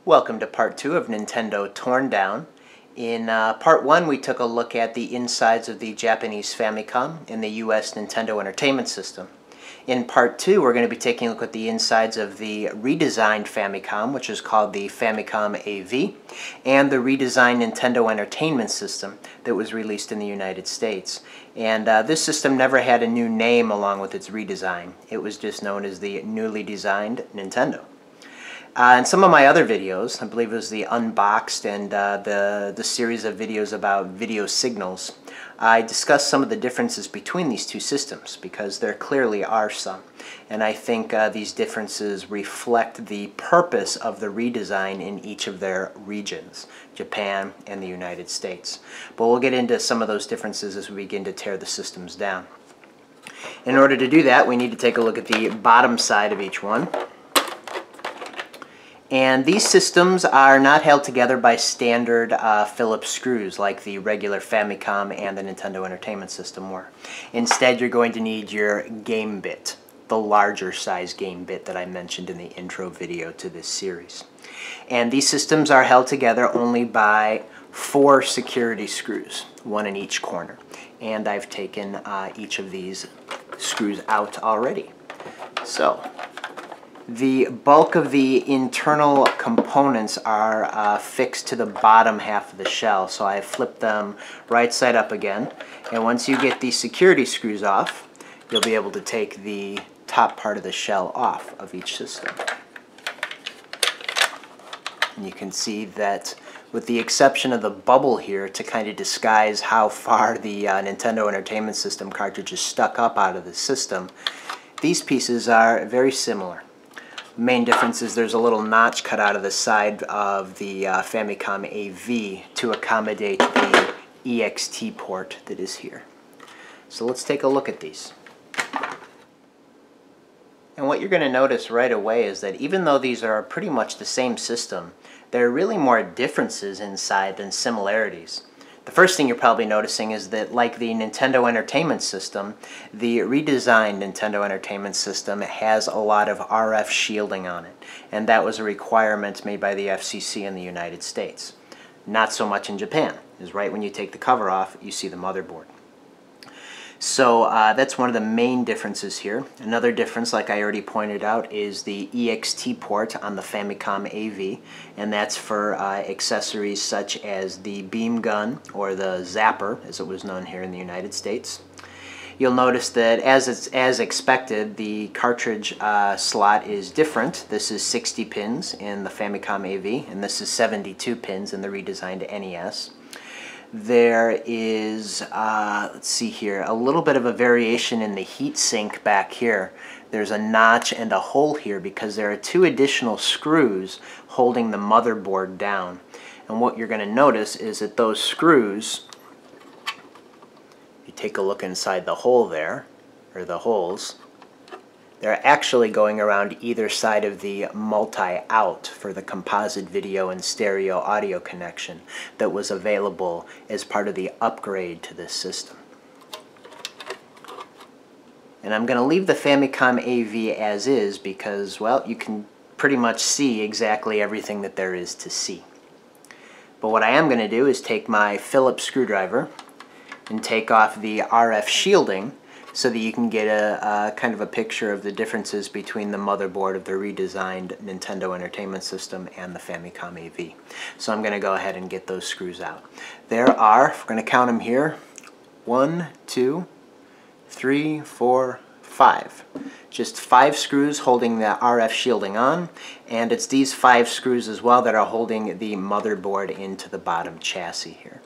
Welcome to part 2 of Nintendo Torn Down. In part 1 we took a look at the insides of the Japanese Famicom and the US Nintendo Entertainment System. In part 2 we're going to be taking a look at the insides of the redesigned Famicom, which is called the Famicom AV, and the redesigned Nintendo Entertainment System that was released in the United States. And this system never had a new name along with its redesign. It was just known as the newly designed Nintendo. In some of my other videos, I believe it was the Unboxed and the series of videos about video signals, I discussed some of the differences between these two systems because there clearly are some. And I think these differences reflect the purpose of the redesign in each of their regions, Japan and the United States. But we'll get into some of those differences as we begin to tear the systems down. In order to do that, we need to take a look at the bottom side of each one. And these systems are not held together by standard Phillips screws like the regular Famicom and the Nintendo Entertainment System were. Instead, you're going to need your game bit, the larger size game bit that I mentioned in the intro video to this series. And these systems are held together only by 4 security screws, one in each corner. And I've taken each of these screws out already. So, the bulk of the internal components are fixed to the bottom half of the shell, so I flipped them right side up again. And once you get the security screws off, you'll be able to take the top part of the shell off of each system. And you can see that with the exception of the bubble here to kind of disguise how far the Nintendo Entertainment System cartridge is stuck up out of the system, these pieces are very similar. Main difference is there's a little notch cut out of the side of the Famicom AV to accommodate the EXT port that is here. So let's take a look at these. And what you're going to notice right away is that even though these are pretty much the same system, there are really more differences inside than similarities. The first thing you're probably noticing is that, like the Nintendo Entertainment System, the redesigned Nintendo Entertainment System has a lot of RF shielding on it, and that was a requirement made by the FCC in the United States. Not so much in Japan, is right when you take the cover off, you see the motherboard. So that's one of the main differences here. Another difference, like I already pointed out, is the EXT port on the Famicom AV, and that's for accessories such as the beam gun, or the zapper, as it was known here in the United States. You'll notice that as expected, the cartridge slot is different. This is 60 pins in the Famicom AV, and this is 72 pins in the redesigned NES. There is, let's see here, a little bit of a variation in the heat sink back here. There's a notch and a hole here because there are 2 additional screws holding the motherboard down. And what you're going to notice is that those screws, if you take a look inside the hole there, or the holes, they're actually going around either side of the multi-out for the composite video and stereo audio connection that was available as part of the upgrade to this system. And I'm going to leave the Famicom AV as is because, well, you can pretty much see exactly everything that there is to see. But what I am going to do is take my Phillips screwdriver and take off the RF shielding so that you can get a kind of a picture of the differences between the motherboard of the redesigned Nintendo Entertainment System and the Famicom AV. So I'm going to go ahead and get those screws out. There are, if we're going to count them here, 1, 2, 3, 4, 5. Just 5 screws holding the RF shielding on, and it's these 5 screws as well that are holding the motherboard into the bottom chassis here.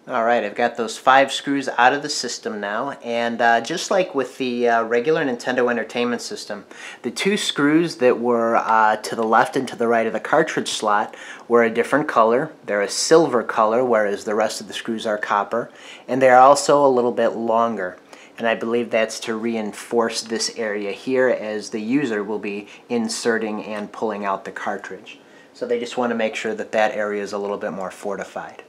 Alright, I've got those 5 screws out of the system now, and just like with the regular Nintendo Entertainment System, the 2 screws that were to the left and to the right of the cartridge slot were a different color. They're a silver color, whereas the rest of the screws are copper, and they're also a little bit longer. And I believe that's to reinforce this area here as the user will be inserting and pulling out the cartridge. So they just want to make sure that that area is a little bit more fortified.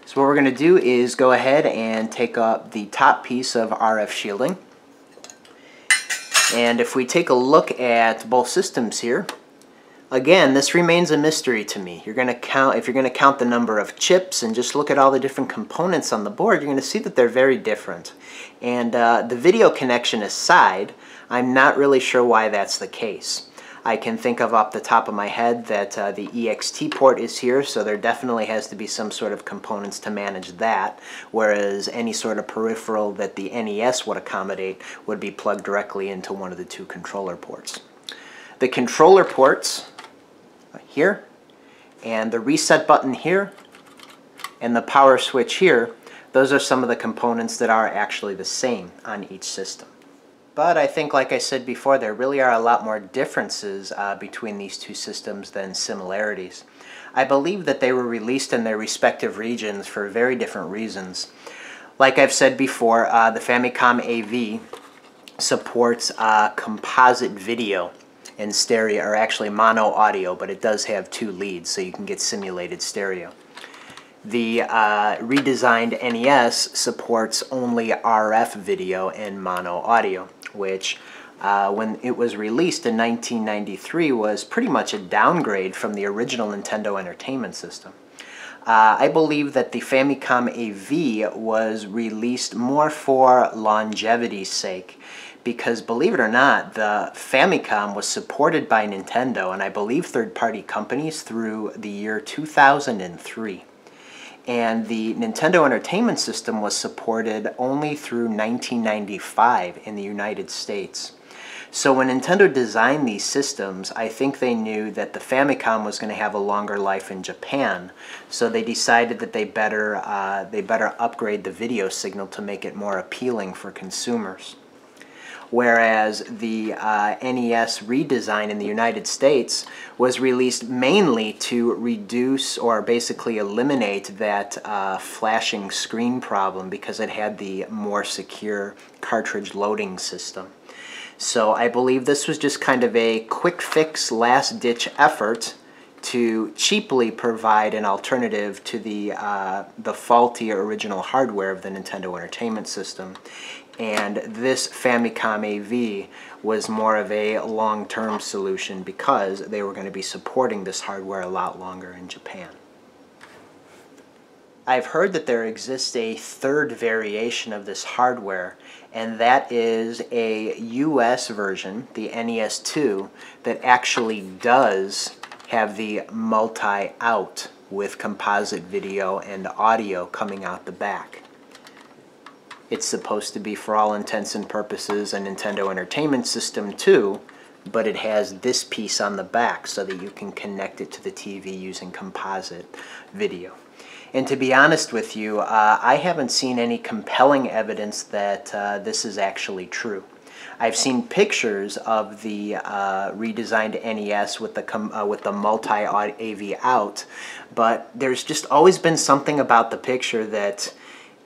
So what we're going to do is go ahead and take up the top piece of RF shielding. And if we take a look at both systems here, Again, this remains a mystery to me. If you're going to count the number of chips and just look at all the different components on the board, you're going to see that they're very different. And the video connection aside, I'm not really sure why that's the case. I can think of off the top of my head that the EXT port is here, so there definitely has to be some sort of components to manage that, whereas any sort of peripheral that the NES would accommodate would be plugged directly into one of the two controller ports. The controller ports here, and the reset button here, and the power switch here, those are some of the components that are actually the same on each system. But I think, like I said before, there really are a lot more differences between these two systems than similarities. I believe that they were released in their respective regions for very different reasons. Like I've said before, the Famicom AV supports composite video and stereo, or actually mono audio, but it does have two leads, so you can get simulated stereo. The redesigned NES supports only RF video and mono audio, which when it was released in 1993 was pretty much a downgrade from the original Nintendo Entertainment System. I believe that the Famicom AV was released more for longevity's sake, because believe it or not, the Famicom was supported by Nintendo and I believe third-party companies through the year 2003. And the Nintendo Entertainment System was supported only through 1995 in the United States. So when Nintendo designed these systems, I think they knew that the Famicom was going to have a longer life in Japan, so they decided that they better upgrade the video signal to make it more appealing for consumers. Whereas the NES redesign in the United States was released mainly to reduce or basically eliminate that flashing screen problem because it had the more secure cartridge loading system. So I believe this was just kind of a quick fix, last-ditch effort to cheaply provide an alternative to the faulty original hardware of the Nintendo Entertainment System. And this Famicom AV was more of a long-term solution because they were going to be supporting this hardware a lot longer in Japan. I've heard that there exists a third variation of this hardware, and that is a US version, the NES2, that actually does have the multi-out with composite video and audio coming out the back. It's supposed to be, for all intents and purposes, a Nintendo Entertainment System too, but it has this piece on the back so that you can connect it to the TV using composite video. And to be honest with you, I haven't seen any compelling evidence that this is actually true. I've seen pictures of the redesigned NES with the multi-AV out, but there's just always been something about the picture that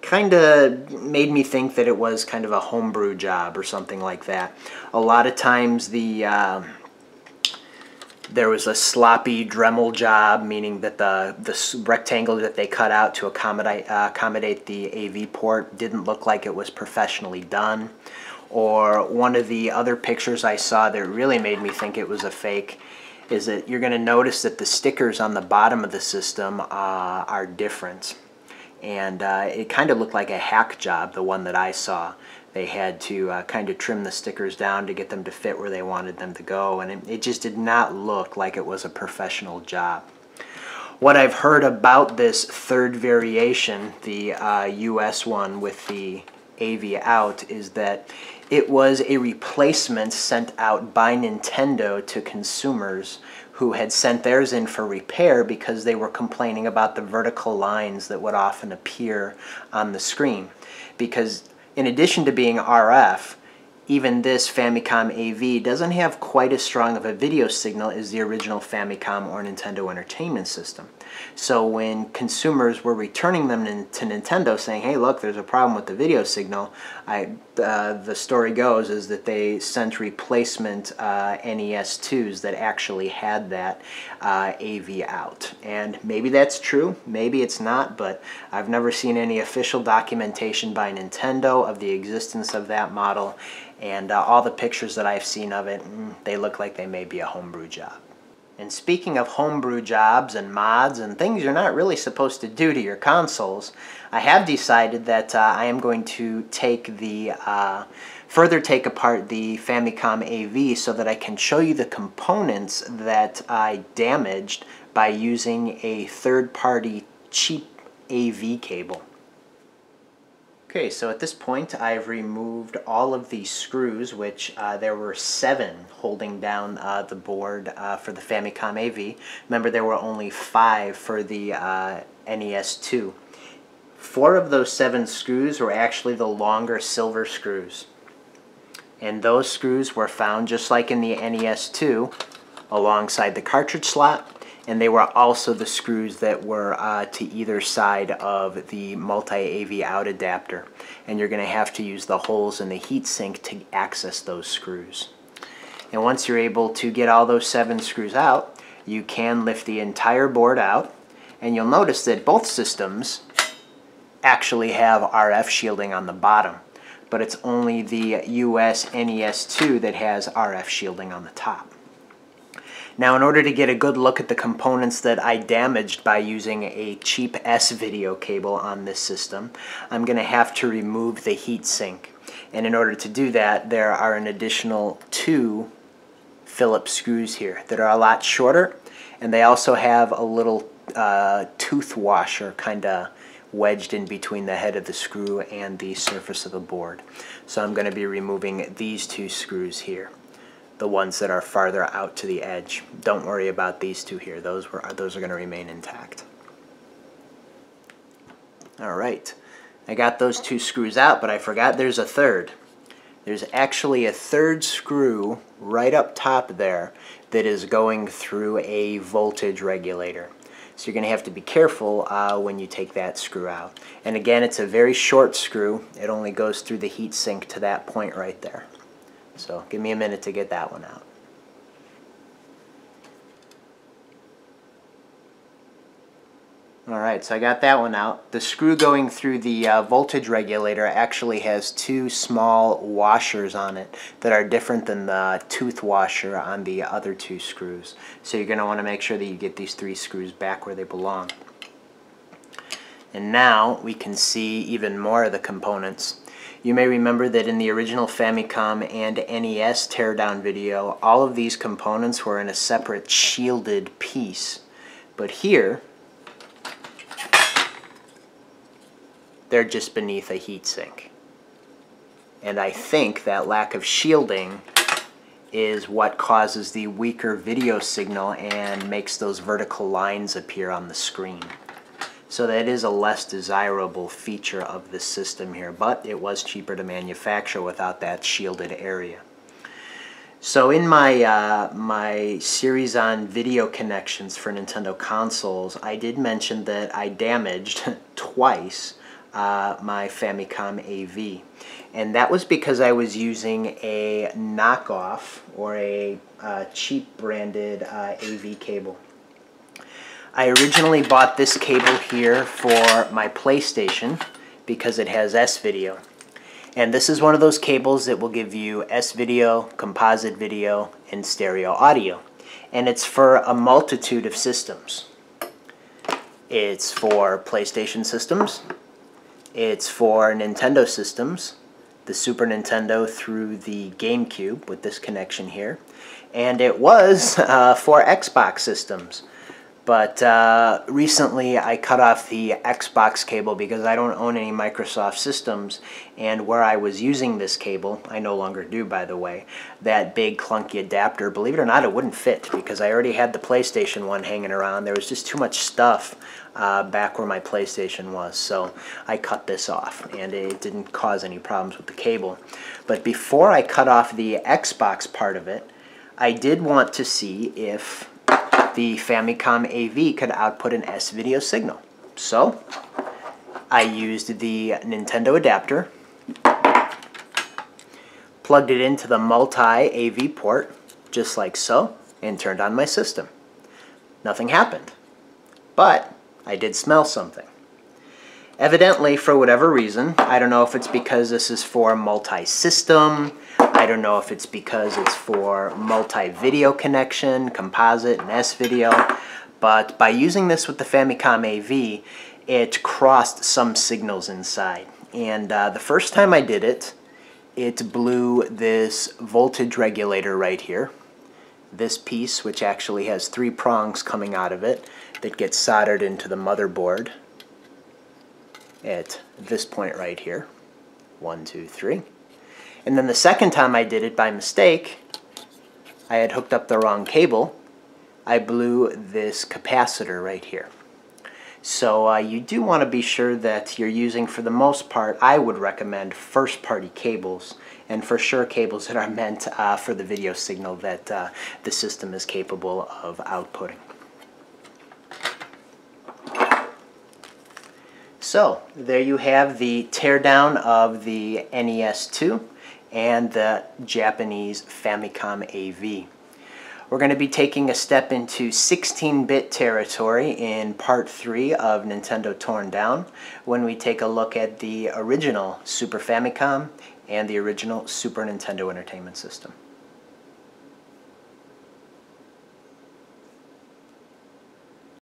kind of made me think that it was kind of a homebrew job or something like that. A lot of times there was a sloppy Dremel job, meaning that the rectangle that they cut out to accommodate the AV port didn't look like it was professionally done. Or one of the other pictures I saw that really made me think it was a fake is that you're going to notice that the stickers on the bottom of the system are different. And it kind of looked like a hack job, the one that I saw. They had to kind of trim the stickers down to get them to fit where they wanted them to go, and it just did not look like it was a professional job. What I've heard about this third variation, the US one with the AV out, is that it was a replacement sent out by Nintendo to consumers who had sent theirs in for repair because they were complaining about the vertical lines that would often appear on the screen. Because in addition to being RF, even this Famicom AV doesn't have quite as strong of a video signal as the original Famicom or Nintendo Entertainment System. So when consumers were returning them to Nintendo saying, hey look, there's a problem with the video signal, the story goes is that they sent replacement NES2s that actually had that AV out. And maybe that's true, maybe it's not, but I've never seen any official documentation by Nintendo of the existence of that model. And all the pictures that I've seen of it, they look like they may be a homebrew job. And speaking of homebrew jobs and mods and things you're not really supposed to do to your consoles, I have decided that I am going to further take apart the Famicom AV so that I can show you the components that I damaged by using a third-party cheap AV cable. Okay, so at this point I've removed all of the screws, which there were 7 holding down the board for the Famicom AV. Remember, there were only 5 for the NES 2. 4 of those 7 screws were actually the longer silver screws. And those screws were found, just like in the NES 2, alongside the cartridge slot. And they were also the screws that were to either side of the multi-AV out adapter. And you're going to have to use the holes in the heatsink to access those screws. And once you're able to get all those 7 screws out, you can lift the entire board out. And you'll notice that both systems actually have RF shielding on the bottom. But it's only the US NES 2 that has RF shielding on the top. Now, in order to get a good look at the components that I damaged by using a cheap S-video cable on this system, I'm going to have to remove the heatsink. And in order to do that, there are an additional 2 Phillips screws here that are a lot shorter, and they also have a little tooth washer kind of wedged in between the head of the screw and the surface of the board. So I'm going to be removing these 2 screws here, the ones that are farther out to the edge. Don't worry about these 2 here. Those are going to remain intact. Alright, I got those 2 screws out, but I forgot there's a third. There's actually a third screw right up top there that is going through a voltage regulator. So you're going to have to be careful when you take that screw out. And again, it's a very short screw. It only goes through the heatsink to that point right there. So give me a minute to get that one out. Alright, so I got that one out. The screw going through the voltage regulator actually has 2 small washers on it that are different than the tooth washer on the other 2 screws. So you're going to want to make sure that you get these 3 screws back where they belong. And now we can see even more of the components. You may remember that in the original Famicom and NES teardown video, all of these components were in a separate shielded piece. But here, they're just beneath a heatsink. And I think that lack of shielding is what causes the weaker video signal and makes those vertical lines appear on the screen. So that is a less desirable feature of this system here, but it was cheaper to manufacture without that shielded area. So in my my series on video connections for Nintendo consoles, I did mention that I damaged twice my Famicom AV. And that was because I was using a knockoff or a cheap branded AV cable. I originally bought this cable here for my PlayStation because it has S-video. And this is one of those cables that will give you S-video, composite video, and stereo audio. And it's for a multitude of systems. It's for PlayStation systems. It's for Nintendo systems, the Super Nintendo through the GameCube with this connection here. And it was for Xbox systems. But recently I cut off the Xbox cable because I don't own any Microsoft systems, and where I was using this cable, I no longer do by the way, that big clunky adapter, believe it or not, it wouldn't fit because I already had the PlayStation one hanging around. There was just too much stuff back where my PlayStation was, so I cut this off, and it didn't cause any problems with the cable. But before I cut off the Xbox part of it, I did want to see if the Famicom AV could output an S-video signal. So I used the Nintendo adapter, plugged it into the multi-AV port, just like so, and turned on my system. Nothing happened, but I did smell something. Evidently, for whatever reason, I don't know if it's because this is for multi-system, I don't know if it's because it's for multi-video connection, composite, and S-video, but by using this with the Famicom AV, it crossed some signals inside. And the first time I did it, it blew this voltage regulator right here. This piece, which actually has 3 prongs coming out of it, that gets soldered into the motherboard at this point right here. 1, 2, 3. And then the second time I did it by mistake, I had hooked up the wrong cable. I blew this capacitor right here. So you do want to be sure that you're using, for the most part, I would recommend first-party cables, and for sure cables that are meant for the video signal that the system is capable of outputting. So there you have the teardown of the NES 2 and the Japanese Famicom AV. We're going to be taking a step into 16-bit territory in part 3 of Nintendo Torn Down when we take a look at the original Super Famicom and the original Super Nintendo Entertainment System.